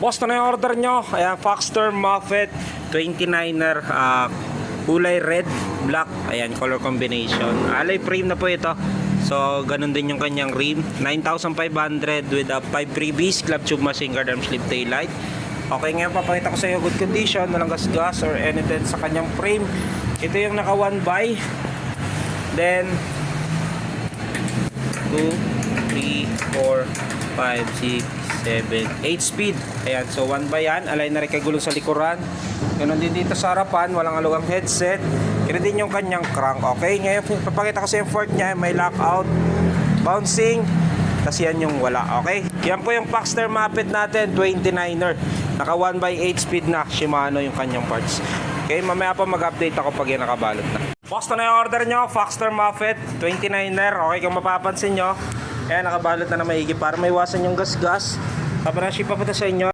Boss, na yung order nyo. Ayan, Foxter Moffett 29er, kulay red, black. Ayan, color combination. Alloy frame na po ito. So, ganun din yung kanyang rim. 9,500 with a 5 freebies, club tube, machine guard, arm sleeve, tail light. Okay, ngayon papakita ko sa iyo good condition, walang gas-gas or anything sa kanyang frame. Ito yung naka 1x. Then 2, 3, 4, 5, 6, 7, 8 speed. Ayan, so 1x yan. Alay na rin kay gulong sa likuran. Ganun din dito sa harapan, walang alugang headset. Ganun din yung kanyang crank. Okay, ngayon papakita ko sa yung fork niya. May lockout, bouncing, kasi yan yung wala. Okay, yan po yung Foxter Moffett natin 29er. Naka 1x8 speed na Shimano yung kanyang parts. Okay, mamaya pa mag-update ako pag yan nakabalot na. Boss, na yung order nyo, Foxter Moffett 29er. Okay, kung mapapansin nyo, ayan, nakabalot na maigi para maiwasan yung gas-gas. Tapos na ship pa sa inyo.